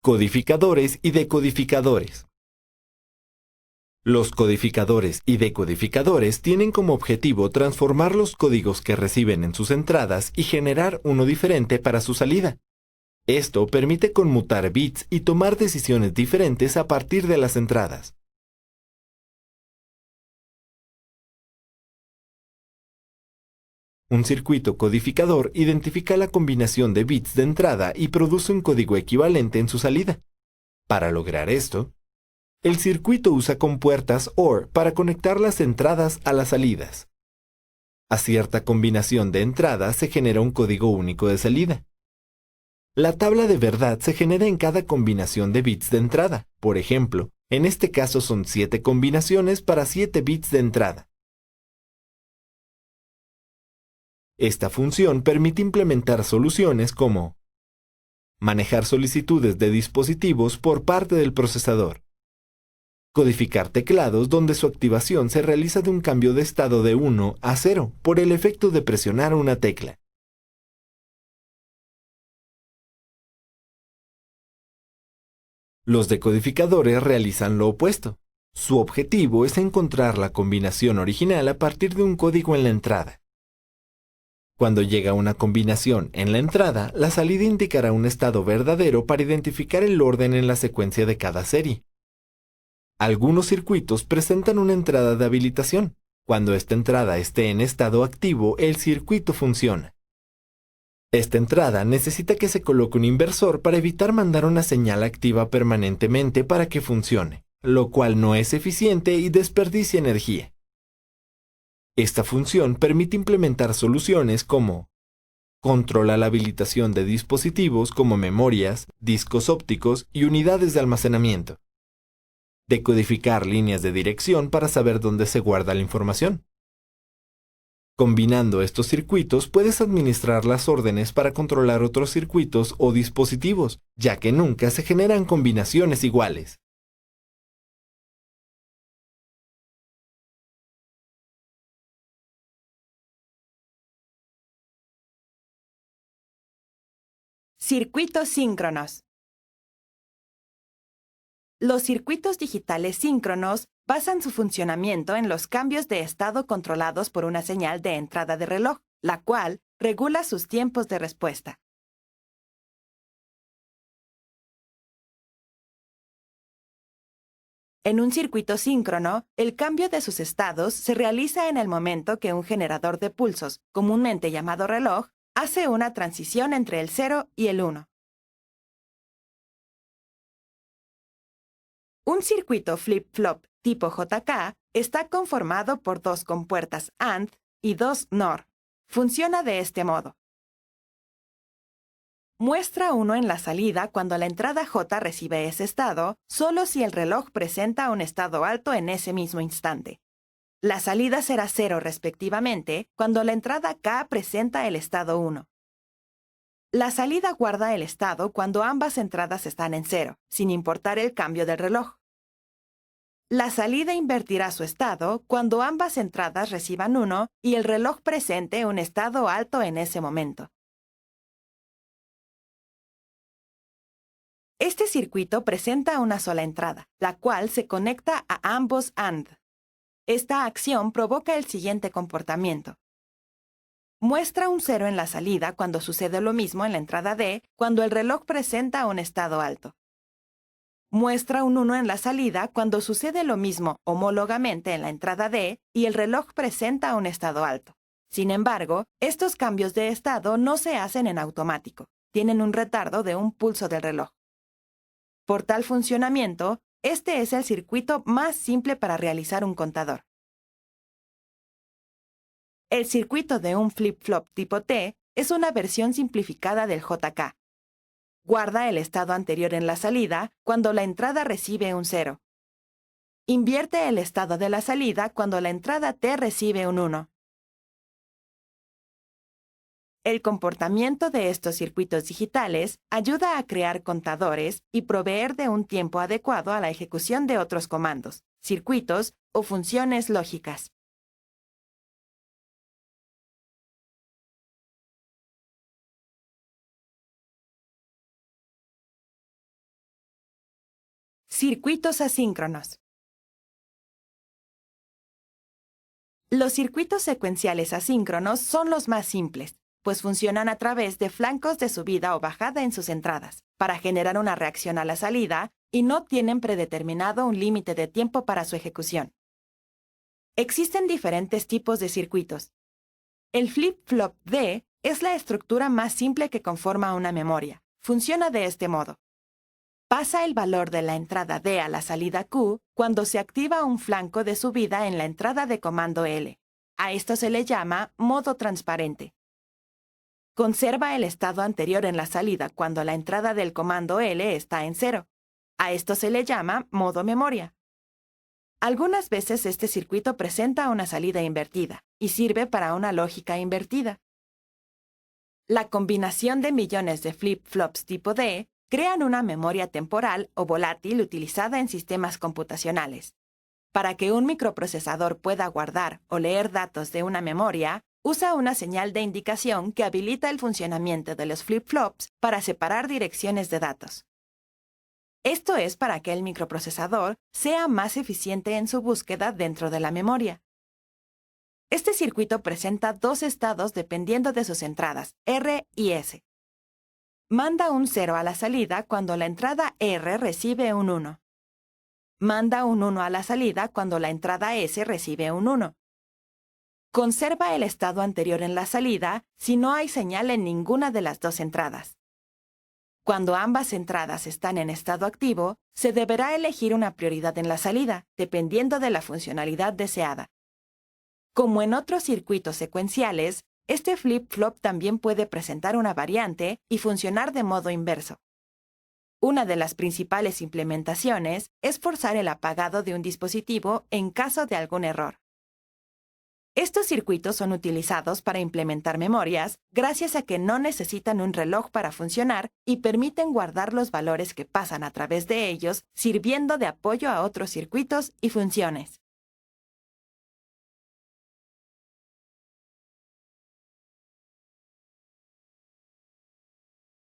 Codificadores y decodificadores. Los codificadores y decodificadores tienen como objetivo transformar los códigos que reciben en sus entradas y generar uno diferente para su salida. Esto permite conmutar bits y tomar decisiones diferentes a partir de las entradas. Un circuito codificador identifica la combinación de bits de entrada y produce un código equivalente en su salida. Para lograr esto, el circuito usa compuertas OR para conectar las entradas a las salidas. A cierta combinación de entradas se genera un código único de salida. La tabla de verdad se genera en cada combinación de bits de entrada. Por ejemplo, en este caso son 7 combinaciones para 7 bits de entrada. Esta función permite implementar soluciones como manejar solicitudes de dispositivos por parte del procesador, codificar teclados donde su activación se realiza de un cambio de estado de 1 a 0 por el efecto de presionar una tecla. Los decodificadores realizan lo opuesto. Su objetivo es encontrar la combinación original a partir de un código en la entrada. Cuando llega una combinación en la entrada, la salida indicará un estado verdadero para identificar el orden en la secuencia de cada serie. Algunos circuitos presentan una entrada de habilitación. Cuando esta entrada esté en estado activo, el circuito funciona. Esta entrada necesita que se coloque un inversor para evitar mandar una señal activa permanentemente para que funcione, lo cual no es eficiente y desperdicia energía. Esta función permite implementar soluciones como controla la habilitación de dispositivos como memorias, discos ópticos y unidades de almacenamiento. Decodificar líneas de dirección para saber dónde se guarda la información. Combinando estos circuitos puedes administrar las órdenes para controlar otros circuitos o dispositivos, ya que nunca se generan combinaciones iguales. Circuitos síncronos. Los circuitos digitales síncronos basan su funcionamiento en los cambios de estado controlados por una señal de entrada de reloj, la cual regula sus tiempos de respuesta. En un circuito síncrono, el cambio de sus estados se realiza en el momento que un generador de pulsos, comúnmente llamado reloj, hace una transición entre el 0 y el 1. Un circuito flip-flop tipo JK está conformado por 2 compuertas AND y 2 NOR. Funciona de este modo. Muestra 1 en la salida cuando la entrada J recibe ese estado, solo si el reloj presenta un estado alto en ese mismo instante. La salida será 0 respectivamente cuando la entrada K presenta el estado 1. La salida guarda el estado cuando ambas entradas están en 0, sin importar el cambio del reloj. La salida invertirá su estado cuando ambas entradas reciban 1 y el reloj presente un estado alto en ese momento. Este circuito presenta una sola entrada, la cual se conecta a ambos AND. Esta acción provoca el siguiente comportamiento. Muestra un 0 en la salida cuando sucede lo mismo en la entrada D cuando el reloj presenta un estado alto. Muestra un 1 en la salida cuando sucede lo mismo homólogamente en la entrada D y el reloj presenta un estado alto. Sin embargo, estos cambios de estado no se hacen en automático, tienen un retardo de un pulso del reloj. Por tal funcionamiento, este es el circuito más simple para realizar un contador. El circuito de un flip-flop tipo T es una versión simplificada del JK. Guarda el estado anterior en la salida cuando la entrada recibe un 0. Invierte el estado de la salida cuando la entrada T recibe un 1. El comportamiento de estos circuitos digitales ayuda a crear contadores y proveer de un tiempo adecuado a la ejecución de otros comandos, circuitos o funciones lógicas. Circuitos asíncronos. Los circuitos secuenciales asíncronos son los más simples, pues funcionan a través de flancos de subida o bajada en sus entradas, para generar una reacción a la salida y no tienen predeterminado un límite de tiempo para su ejecución. Existen diferentes tipos de circuitos. El flip-flop D es la estructura más simple que conforma una memoria. Funciona de este modo. Pasa el valor de la entrada D a la salida Q cuando se activa un flanco de subida en la entrada de comando L. A esto se le llama modo transparente. Conserva el estado anterior en la salida cuando la entrada del comando L está en 0. A esto se le llama modo memoria. Algunas veces este circuito presenta una salida invertida y sirve para una lógica invertida. La combinación de millones de flip-flops tipo D crean una memoria temporal o volátil utilizada en sistemas computacionales. Para que un microprocesador pueda guardar o leer datos de una memoria, usa una señal de indicación que habilita el funcionamiento de los flip-flops para separar direcciones de datos. Esto es para que el microprocesador sea más eficiente en su búsqueda dentro de la memoria. Este circuito presenta dos estados dependiendo de sus entradas, R y S. Manda un 0 a la salida cuando la entrada R recibe un 1. Manda un 1 a la salida cuando la entrada S recibe un 1. Conserva el estado anterior en la salida si no hay señal en ninguna de las dos entradas. Cuando ambas entradas están en estado activo, se deberá elegir una prioridad en la salida, dependiendo de la funcionalidad deseada. Como en otros circuitos secuenciales, este flip-flop también puede presentar una variante y funcionar de modo inverso. Una de las principales implementaciones es forzar el apagado de un dispositivo en caso de algún error. Estos circuitos son utilizados para implementar memorias gracias a que no necesitan un reloj para funcionar y permiten guardar los valores que pasan a través de ellos, sirviendo de apoyo a otros circuitos y funciones.